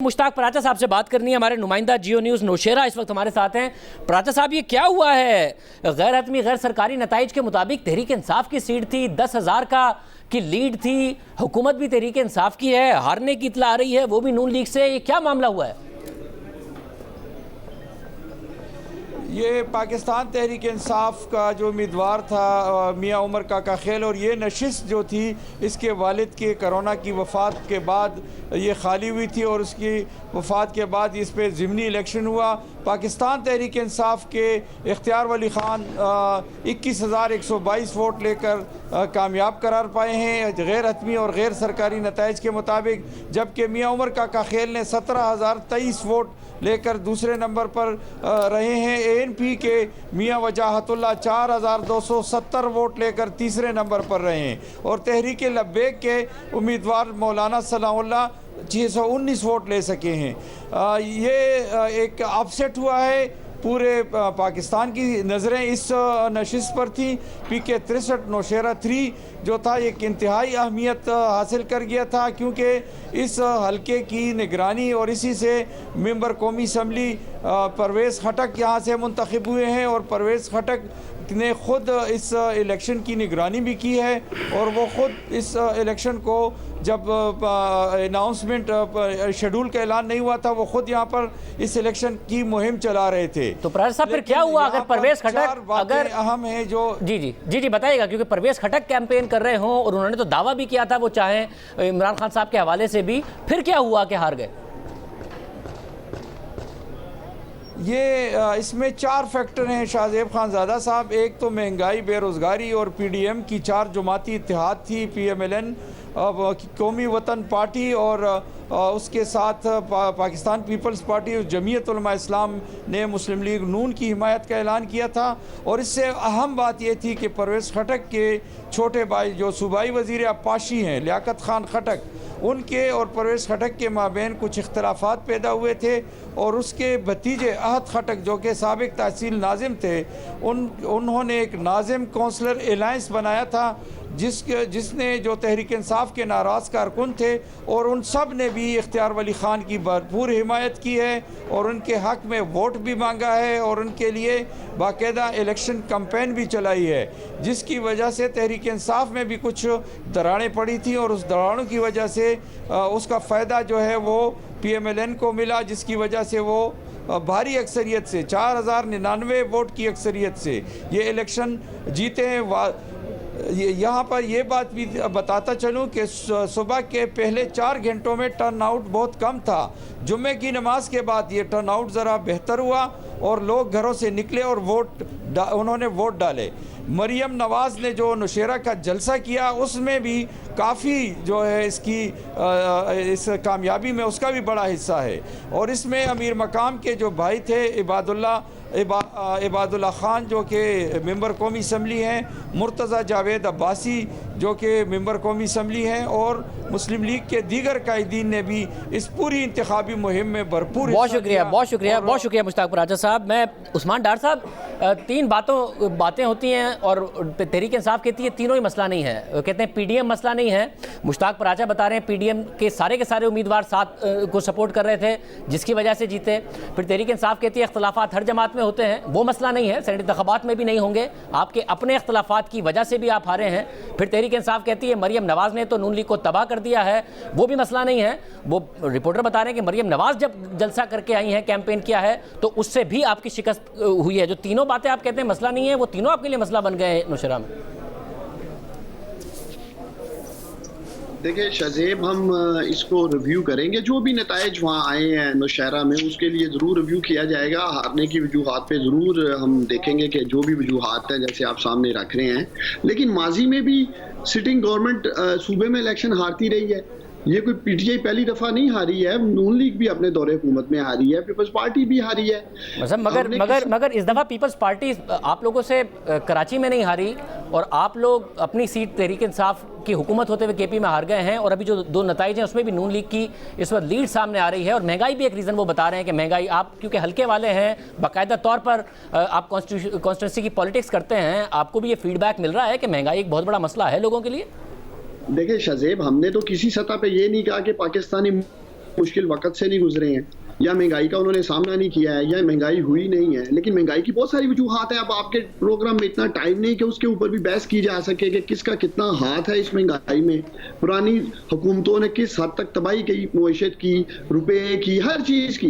मुश्ताक पराचा साहब से बात करनी है। हमारे नुमाइंदा जियो न्यूज़ नौशेरा इस वक्त हमारे साथ हैं। पराचा साहब, ये क्या हुआ है? गैर हतमी गैर सरकारी नताइज के मुताबिक तहरीक इंसाफ की सीट थी, 10,000 की लीड थी, हुकूमत भी तहरीक इंसाफ की है, हारने की इत्तला आ रही है, वो भी नून लीग से। ये क्या मामला हुआ है? ये पाकिस्तान तहरीक इंसाफ का जो उम्मीदवार था मियां उमर काका खेल, और ये नशिस्त जो थी इसके वालिद के कोरोना की वफ़ात के बाद ये खाली हुई थी, और उसकी वफ़ात के बाद इस पर ज़िमनी इलेक्शन हुआ। पाकिस्तान तहरीक इंसाफ के इख्तियार वली ख़ान 21,122 वोट लेकर कामयाब करार पाए हैं गैर हतमी और गैर सरकारी नताइज के मुताबिक, जबकि मियां उमर काका खेल ने 17,023 वोट लेकर दूसरे नंबर पर रहे हैं। ANP के मियां वजाहतुल्लाह 4,270 वोट लेकर तीसरे नंबर पर रहे हैं, और तहरीक लब्बैक के उम्मीदवार मौलाना सलाहुल्लाह 619 वोट ले सके हैं। ये एक अपसेट हुआ है। पूरे पाकिस्तान की नज़रें इस नशिस्त पर थी। PK 63 नौशेरा 3 जो था एक इंतहाई अहमियत हासिल कर गया था, क्योंकि इस हलके की निगरानी और इसी से मेंबर कौमी असम्बली परवेज़ खटक यहाँ से मुंतखब हुए हैं, और परवेज़ खटक ने ख़ुद इस इलेक्शन की निगरानी भी की है, और वो ख़ुद इस इलेक्शन को जब अनाउंसमेंट शेड्यूल का ऐलान नहीं हुआ था, वो ख़ुद यहाँ पर इस इलेक्शन की मुहिम चला रहे थे। तो पराचा साहब, फिर क्या हुआ? अगर परवेज़ खटक अगर अहम है जो जी बताइएगा, क्योंकि परवेज़ खटक कैंपेन कर रहे हों और उन्होंने तो दावा भी किया था वो चाहें इमरान खान साहब के हवाले से भी, फिर क्या हुआ कि हार गए? ये इसमें 4 फैक्टर हैं शाहजेब खानज़ादा साहब। एक तो महंगाई, बेरोज़गारी और PDM की 4 जमाती इत्तेहाद थी, PMLN कौमी वतन पार्टी, और उसके साथ पाकिस्तान पीपल्स पार्टी और जमीयत उलमा इस्लाम ने मुस्लिम लीग नून की हिमायत का ऐलान किया था। और इससे अहम बात यह थी कि परवेज़ खटक के छोटे भाई जो सूबाई वज़ीर अब्बासी हैं, लियाकत खान खटक, उनके और परवेज़ खटक के माबैन कुछ इख्तलाफात पैदा हुए थे, और उसके भतीजे अहद खटक जो कि साबिक तहसील नाजिम थे, उन्होंने एक नाजिम काउंसलर एलायंस बनाया था, जिसने जो तहरीक इंसाफ के नाराज़ कारकुन थे, और उन सब ने भी इख्तियार वली ख़ान की भरपूर हिमायत की है, और उनके हक़ में वोट भी मांगा है, और उनके लिए बाकायदा इलेक्शन कैंपेन भी चलाई है, जिसकी वजह से तहरीक इंसाफ में भी कुछ दरारें पड़ी थी, और उस दरारों की वजह से उसका फ़ायदा जो है वो PMLN को मिला, जिसकी वजह से वो भारी अक्सरियत से 4,099 वोट की अक्सरियत से ये इलेक्शन जीते हैं। यहाँ पर ये बात भी बताता चलूँ कि सुबह के पहले 4 घंटों में टर्नआउट बहुत कम था। जुम्मे की नमाज के बाद ये टर्नआउट ज़रा बेहतर हुआ, और लोग घरों से निकले और उन्होंने वोट डाले। मरियम नवाज़ ने जो नौशेरा का जलसा किया, उसमें भी काफ़ी जो है इस कामयाबी में उसका भी बड़ा हिस्सा है। और इसमें अमीर मकाम के जो भाई थे इबादुल्ला ख़ान जो कि मेंबर कौमी असम्बली हैं, मुर्तज़ा जावेद अब्बासी जो कि मेंबर कौमी असम्बली हैं, और मुस्लिम लीग के दीगर कायदीन ने भी इस पूरी इंतखाबी मुहिम में भरपूर। बहुत शुक्रिया मुश्ताक पराचा साहब। मैं उस्मान डार साहब, 3 बातें होती हैं और तहरीक इंसाफ कहती है तीनों ही मसला नहीं है। कहते हैं PDM मसला नहीं है। मुश्ताक पराचा बता रहे हैं PDM के सारे उम्मीदवार साथ को सपोर्ट कर रहे थे, जिसकी वजह से जीते। फिर तहरीक इंसाफ कहती है इख्तलाफात हर जमात में होते हैं, वो मसला नहीं है, सेनेट इंतखाबात में भी नहीं होंगे, आपके अपने इख्तलाफात की वजह से भी आप हारे हैं। फिर तहरीक इंसाफ कहती है मरियम नवाज़ ने तो नून लीग को तबाह कर दिया है, वो भी मसला नहीं है। वो रिपोर्टर बता रहे हैं कि मरियम नवाज़ जब जलसा करके आई हैं, कैंपेन किया है, तो उससे भी आपकी शिकस्त हुई है। जो तीनों बातें आप कहते हैं मसला नहीं है, वो तीनों आपके लिए मसला बन गए हैं नौशेरा में। देखिए शाहजेब, हम इसको रिव्यू करेंगे। जो भी नताइज वहाँ आए हैं नौशेरा में, उसके लिए ज़रूर रिव्यू किया जाएगा। हारने की वजूहात पे ज़रूर हम देखेंगे कि जो भी वजूहात हैं जैसे आप सामने रख रहे हैं, लेकिन माजी में भी सिटिंग गवर्नमेंट सूबे में इलेक्शन हारती रही है। ये कोई PTI पहली दफ़ा नहीं हारी है, नून लीग भी अपने दौरे हुकूमत में हारी है, पीपल्स पार्टी भी हारी है। मगर इस दफ़ा पीपल्स पार्टी आप लोगों से कराची में नहीं हारी, और आप लोग अपनी सीट तहरीक इंसाफ की हुकूमत होते हुए KP में हार गए हैं, और अभी जो 2 नताइज हैं उसमें भी नून लीग की इस वक्त लीड सामने आ रही है। और महंगाई भी एक रीज़न वो बता रहे हैं कि महंगाई, आप क्योंकि हल्के वाले हैं, बाकायदा तौर पर आप कॉन्स्टिट्यूंसी की पॉलिटिक्स करते हैं, आपको भी ये फीडबैक मिल रहा है कि महंगाई एक बहुत बड़ा मसला है लोगों के लिए। देखिए शाहजेब, हमने तो किसी सतह पे ये नहीं कहा कि पाकिस्तानी मुश्किल वक्त से नहीं गुजरे हैं, या महंगाई का उन्होंने सामना नहीं किया है, या महंगाई हुई नहीं है। लेकिन महंगाई की बहुत सारी वजूहात है। अब आपके प्रोग्राम में इतना टाइम नहीं कि उसके ऊपर भी बहस की जा सके कि किसका कितना हाथ है इस महंगाई में। पुरानी हुकूमतों ने किस हद तक तबाही की, मईशत की, रुपए की, हर चीज की।